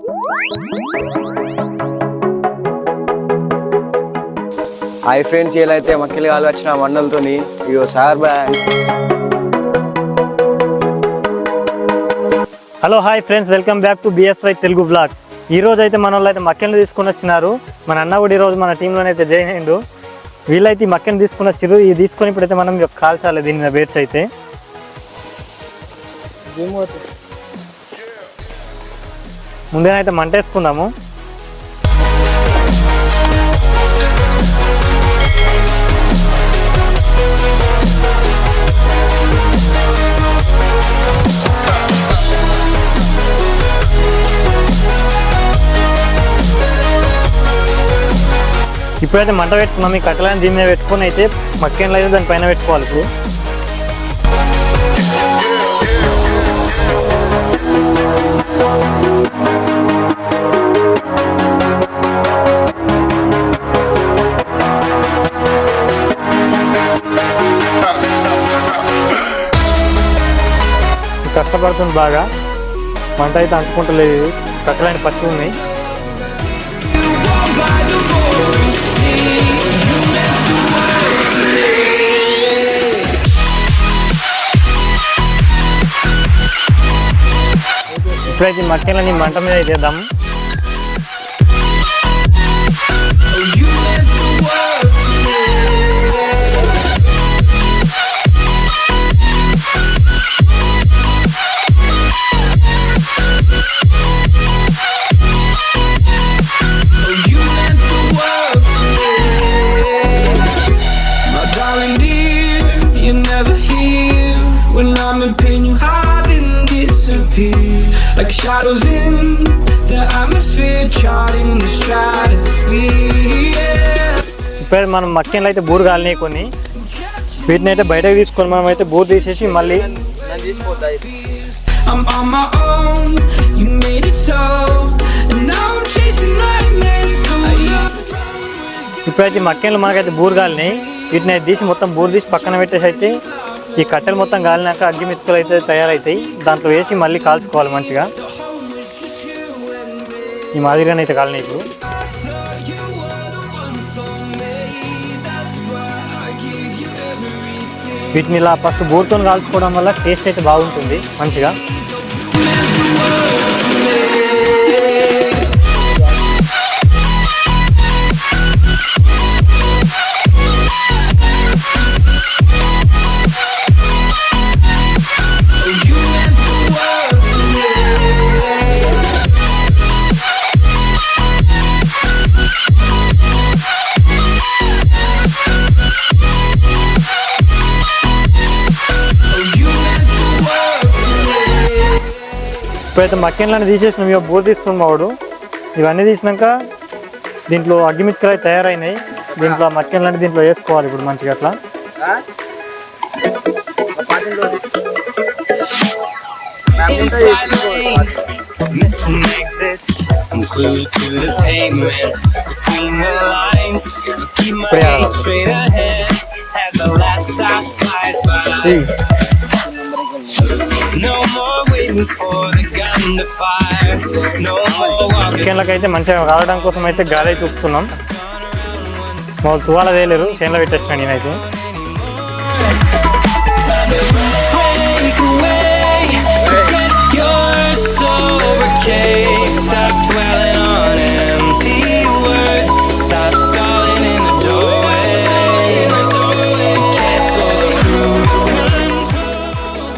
Hi friends, ఇలా అయితే మక్కిలి కాలు వచ్చిన మండలతోని ఇగో sir bye. Hello hi friends, welcome back to BSY Telugu blogs. ఈ రోజు అయితే మన వాళ్ళు అయితే మక్కెలు తీసుకుని వచ్చినారు. మన అన్న కూడా ఈరోజు మన టీంలోనే అయితే జాయిన్ అయ్యిండు. వీళ్ళైతే ఈ మక్కెలు తీసుకుని వచ్చారు. ఇది తీసుకొని ఇప్పుడైతే మనం కాల్చాలి దీని మీద బేట్స్ అయితే. ముందేనైతే మంట వేసుకుందాము. ఇప్పుడైతే మంట పెట్టుకున్నాం. ఈ కట్టెలని దీని మీద పెట్టుకొని అయితే మక్కెన్లు అయితే దానిపైన పెట్టుకోవాలి. ఇప్పుడు కష్టపడుతుంది బాగా. మంట అయితే అంటుకుంటలేదు. కట్టెలని పచ్చి ఉన్నాయి. ఇప్పుడైతే మక్కెలని మంట మీద వేద్దాం. Like shadows in the atmosphere, charting the stratosphere. ఇప్పుడు మనం మక్కెన్లు అయితే బూరు కాలినాయి కొన్ని. వీటిని అయితే బయటకు తీసుకొని మనం అయితే బూరు తీసేసి మళ్ళీ I'm on my own, you made it so, and now I'm chasing nightmares. ఇప్పుడైతే మక్కెన్లు మనకైతే బూరు కాలినాయి. వీటిని అయితే తీసి మొత్తం బూరు తీసి పక్కన పెట్టేసి అయితే ఈ కట్టెలు మొత్తం కాలినాక అగ్గి మిత్తులు అయితే తయారవుతాయి. దాంట్లో వేసి మళ్ళీ కాల్చుకోవాలి మంచిగా. ఈ మాదిరిగానే అయితే కాలినాయి. ఇప్పుడు వీటిని ఇలా ఫస్ట్ బూరుతో కాల్చుకోవడం వల్ల టేస్ట్ అయితే బాగుంటుంది మంచిగా. ఇప్పుడైతే మక్కెన్లను తీసేసినాం. ఇక బూరు తీస్తున్నాం వాడు. ఇవన్నీ తీసినాక దీంట్లో అగ్గిమిత్తులు అయితే తయారైనాయి. దీంట్లో మక్కెన్లని దీంట్లో వేసుకోవాలి ఇప్పుడు మంచిగా అట్లా. Missing exits, I'm glued to the pavement. Between the lines, keep my gaze straight ahead as the last stop flies by. No more waiting for the gun to fire. No more walking. మక్కెన్లకైతే మంచిగా కాలడం కోసం అయితే గాలి అయితే చూస్తున్నాం. మాకు తువాల వేయలేరు, చేనులో పెట్టేస్తాను నేనైతే. Stop dwelling on empty words. Stop stalling in the doorway. Cancel the cruise control.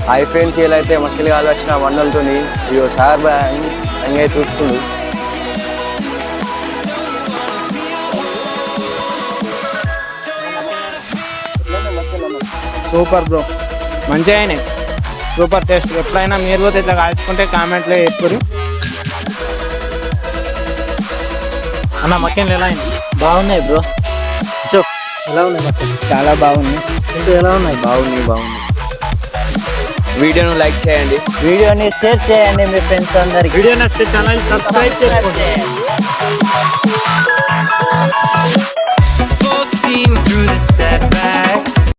Hi friends, ఇలా అయితే మక్కిలి కాలు వచ్చిన మండలతోని ఇగో సార్ బాయ్ అని అయితే చూస్తుంది. సూపర్ బ్రో, మంచిగా అయినాయి. Super taste. ఎప్పుడైనా మీరు పోతే ఇట్లా కాల్చుకుంటే కామెంట్లో చెప్పుకోరు. అన్న మక్కెన్లు ఎలా అయింది? బాగున్నాయి బ్రో. అశోక్ ఎలా ఉన్నాయి మక్కెన్లు? చాలా బాగున్నాయి. ఇంకా ఎలా ఉన్నాయి? బాగుంది. వీడియోను లైక్ చేయండి, వీడియోని షేర్ చేయండి మీ ఫ్రెండ్స్ అందరికి. వీడియో నచ్చితే ఛానల్ సబ్స్క్రైబ్ చేసుకోండి. Full steam through the setback.